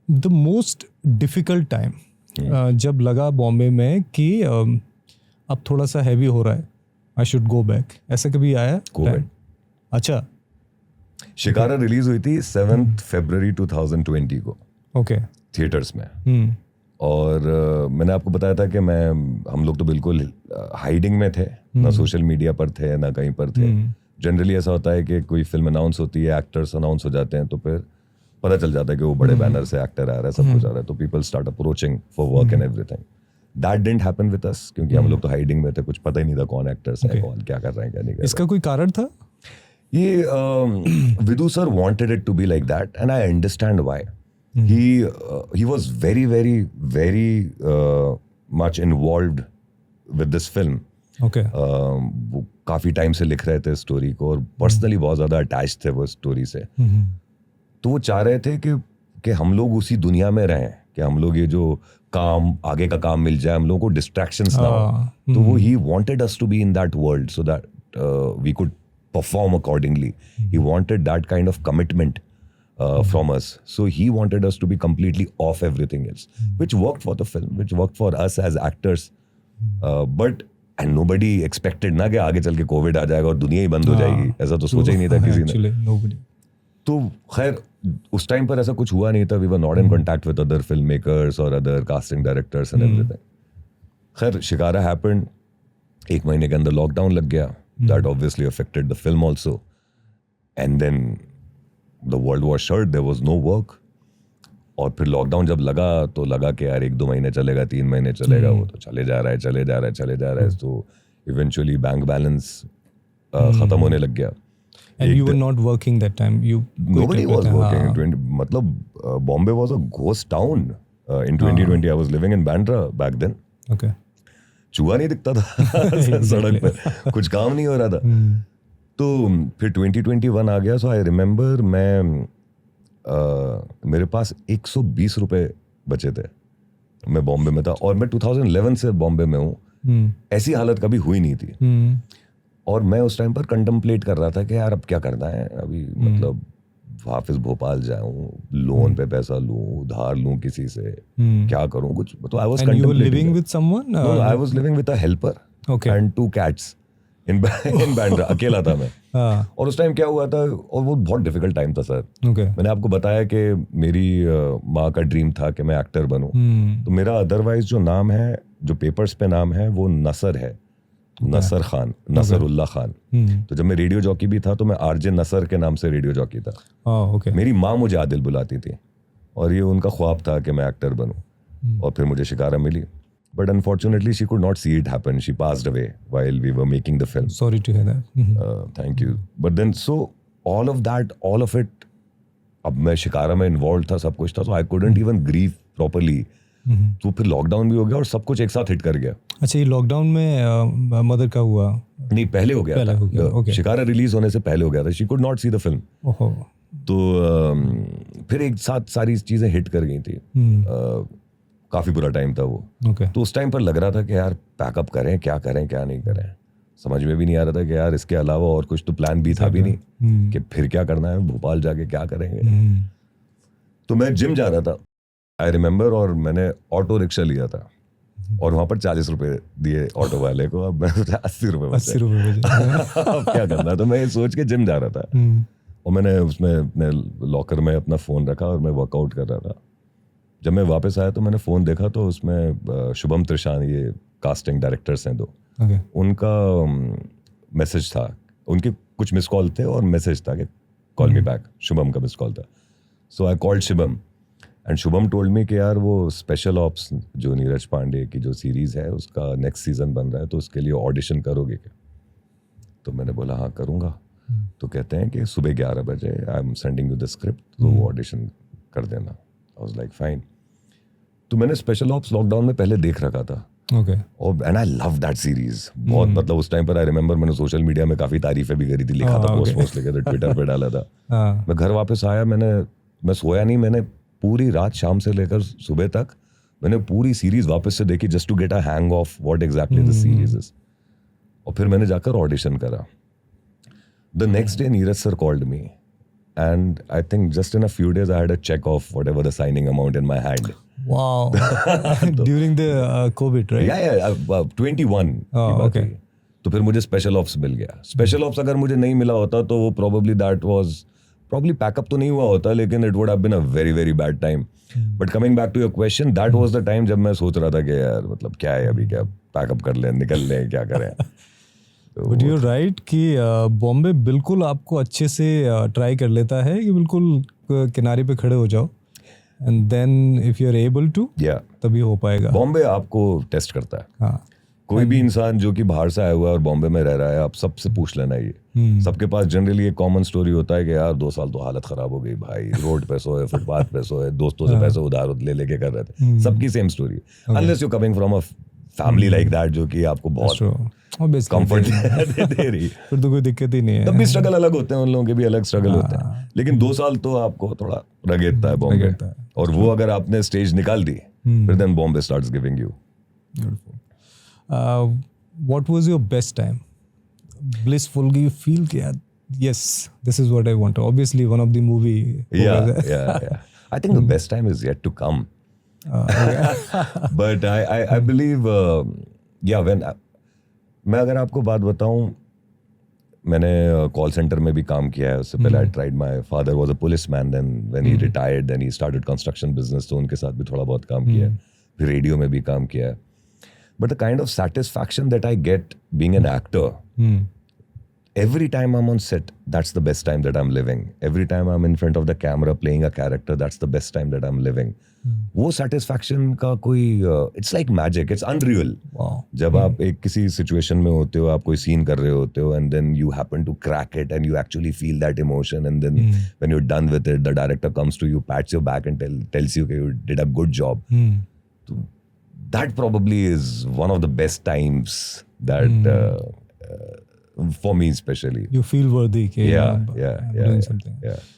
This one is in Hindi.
द मोस्ट डिफिकल्ट टाइम जब लगा बॉम्बे में कि अब थोड़ा सा हैवी हो रहा है, आई शुड गो बैक, ऐसा कभी आया? कोविड। अच्छा, शिकारा रिलीज हुई थी 7 फरवरी 2020 को ओके, थिएटर्स में। और मैंने आपको बताया था कि हम लोग तो बिल्कुल हाइडिंग में थे, ना सोशल मीडिया पर थे ना कहीं पर थे। जनरली ऐसा होता है कि कोई फिल्म अनाउंस होती है, एक्टर्स अनाउंस हो जाते हैं, तो फिर पता चल जाता है कि वो बड़े बैनर से एक्टर आ रहा है, सब कुछ आ रहा है, तो people start approaching for work and everything. That didn't happen with us, क्योंकि हम लोग तो हाइडिंग में थे, कुछ पता ही नहीं था कौन एक्टर्स है, कौन क्या कर रहे हैं क्या नहीं कर रहे। इसका कोई कारण था? ये विदु sir wanted it to be like that, and I understand why. He was very very very much involved with this film. Okay. वो काफी टाइम से लिख रहे थे स्टोरी को, और पर्सनली बहुत ज्यादा अटैच थे वो स्टोरी से। तो वो चाह रहे थे कि हम लोग उसी दुनिया में रहें, कि हम लोग ये जो काम आगे का काम मिल जाए, हम लोगों को डिस्ट्रैक्शंस ना हो। तो वो he wanted us to be in that world so that we could perform accordingly. He wanted that kind of commitment from us. So he wanted us to be completely off everything else, which worked for the film, which worked for us as actors. And nobody expected ना कि आगे चल के कोविड आ जाएगा और दुनिया ही बंद हो जाएगी, ऐसा तो सोचा ही नहीं था किसी ने। तो खैर उस टाइम पर ऐसा कुछ हुआ नहीं था। We were not in contact with other filmmakers or other casting directors and everything. खैर शिकारा happened, 1 महीने के अंदर लॉकडाउन लग गया। That obviously affected the film also. And then the world was shut, there was no work. और फिर लॉकडाउन जब लगा तो लगा कि यार 1-2 महीने चलेगा, 3 महीने चलेगा, वो तो चले जा रहा है। तो इवेंचुअली बैंक बैलेंस खत्म होने लग गया। And you were not working that time. Nobody was working. मतलब Bombay was a ghost town. In 2020 I was living in Bandra back then. Okay. चूहा नहीं दिखता था सड़क पे, कुछ काम नहीं हो रहा था। तो फिर 2021 आ गया। सो आई रिमेम्बर मेरे पास 120 रुपए बचे थे, मैं बॉम्बे में था, और मैं 2011 से बॉम्बे में हूँ। ऐसी हालत कभी हुई नहीं थी। और मैं उस टाइम पर कंटेम्पलेट कर रहा था कि यार अब क्या करना है, अभी मतलब वापस भोपाल जाऊं, लोन पे पैसा लूं, उधार लूं किसी से, क्या करूं कुछ। तो I was contemplating. And you were living with someone? No, I was living with a helper. Okay. And 2 cats in Bandra. अकेला था मैं। और उस टाइम क्या हुआ था, और वो बहुत डिफिकल्ट टाइम था सर। Okay. मैंने आपको बताया कि मेरी माँ का ड्रीम था कि मैं एक्टर बनूं। तो मेरा अदरवाइज जो नाम है, जो पेपर्स पे नाम है, वो नसर है, नसर खान, नसरुल्लाह खान। तो जब मैं रेडियो जॉकी भी था तो मैं आरजे नसर के नाम से रेडियो जॉकी था। Okay. मेरी माँ मुझे आदिल बुलाती थी, और ये उनका ख्वाब था कि मैं एक्टर बनूं। और फिर मुझे शिकारा मिली, but unfortunately she could not see it happen. She passed away while we were making the film. Sorry to hear that. Thank you. But then so all of it, अब मैं शिकारा में इन्वॉल्व था, सब कुछ था, तो I couldn't even grieve properly. तो फिर लॉकडाउन भी हो गया और सब कुछ एक साथ हिट कर गया। अच्छा, ये लॉकडाउन में मदर का हुआ? नहीं, पहले हो गया था। Okay. शिकारा रिलीज होने से पहले हो गया था। She could not see the film. तो फिर एक साथ सारी चीजें हिट कर गई थी। काफी बुरा टाइम था वो। Okay. तो उस टाइम पर लग रहा था कि यार पैकअप करें, क्या नहीं करें, समझ में भी नहीं आ रहा था कि यार इसके अलावा और कुछ तो प्लान भी था भी नहीं कि फिर क्या करना है, भोपाल जाके क्या करेंगे। तो मैं जिम जा रहा था, आई रिमेम्बर, और मैंने ऑटो रिक्शा लिया था, और वहां पर 40 रुपए दिए ऑटो वाले को। अब मैं 80 रुपए बचे। अब क्या करना है, तो मैं सोच के जिम जा रहा था, और मैंने उसमें अपने लॉकर में अपना फ़ोन रखा और मैं वर्कआउट कर रहा था। जब मैं वापस आया तो मैंने फ़ोन देखा, तो उसमें शुभम त्रिशान, ये कास्टिंग डायरेक्टर्स हैं 2, उनका मैसेज था, उनके कुछ मिस कॉल थे और मैसेज था कि कॉल मी बैक। शुभम का मिस कॉल था। So I called Shubham, and Shubham told me कि यार वो स्पेशल ऑप्स जो नीरज पांडे की जो सीरीज़ है उसका नेक्स्ट सीज़न बन रहा है, तो उसके लिए ऑडिशन करोगे क्या? तो मैंने बोला हाँ करूँगा। तो कहते हैं कि सुबह 11 बजे I am sending you the script, तो वो ऑडिशन कर देना। I was like fine. तो मैंने स्पेशल ऑप्स लॉकडाउन में पहले देख रखा था। और and I love that series बहुत। मतलब उस टाइम पर आई रिमेम्बर मैंने सोशल मीडिया में काफ़ी तारीफें भी करी थी, लिखा था, पोस्ट लिखे थे, ट्विटर पे डाला था। मैं घर वापस आया, मैं सोया नहीं, मैंने पूरी रात शाम से लेकर सुबह तक मैंने पूरी सीरीज वापस से देखी, just to get a hang of what exactly the series is. और फिर मैंने जाकर ऑडिशन करा। The next day Neeraj sir called me and I think just in a few days I had a check of whatever the signing amount in my hand. Wow. During the COVID, right? Yeah, 21 की बात okay. थी। तो फिर मुझे स्पेशल ऑप्स मिल गया। स्पेशल ऑप्स अगर मुझे नहीं मिला होता तो वो probably पैकअप तो नहीं हुआ होता, लेकिन it would have been a very very bad time. But coming back to your question, that was the time जब मैं सोच रहा था कि यार मतलब क्या है अभी, क्या पैकअप कर लें, निकल लें, क्या करें। बट यू राइट कि बॉम्बे बिल्कुल आपको अच्छे से ट्राई कर लेता है कि बिल्कुल किनारे पे खड़े हो जाओ, and then if you are able to तभी हो पाएगा। बॉम्बे आपको टेस्ट करता है। हाँ, कोई भी इंसान जो कि बाहर से आया हुआ है और बॉम्बे में रह रहा है, आप सबसे पूछ लेना ये। सबके पास जनरली एक कॉमन स्टोरी होता है कि यार 2 साल तो हालत खराब हो गई भाई, रोड पे सोए, फुटपाथ पे सोए, दोस्तों से पैसे उधार ले लेके कर रहे थे। सबकी same story, unless you coming from a family like that जो कि आपको बहुत कंफर्ट दे रही, फिर तो कोई दिक्कत ही नहीं है। तब भी स्ट्रगल अलग होते हैं, उन लोगों के भी अलग स्ट्रगल होते हैं, लेकिन 2 साल तो आपको थोड़ा रगेड़ता है बॉम्बे, और वो अगर आपने स्टेज निकाल दी फिर then Bombay starts giving you. What was your best time? Blissful, you feel that yes, this is what I want. Obviously, one of the movie. Yeah. I think the best time is yet to come. But I believe, when मैं अगर आपको बात बताऊं, मैंने कॉल सेंटर में भी काम किया है। उससे पहले I tried, my father was a policeman, then when he retired, then he started construction business, तो उनके साथ भी थोड़ा बहुत काम किया है। फिर रेडियो में भी काम किया है। But the kind of satisfaction that I get being an actor, every time I'm on set, that's the best time that I'm living. Every time I'm in front of the camera playing a character, that's the best time that I'm living. वो satisfaction का कोई, it's like magic, it's unreal. Wow. जब आप एक किसी situation में होते हो, आप कोई scene कर रहे होते हो, and then you happen to crack it and you actually feel that emotion, and then when you're done with it, the director comes to you, pats your back and tells you that you did a good job. So, that probably is one of the best times that for me especially. You feel worthy. Yeah. Doing something. Yeah.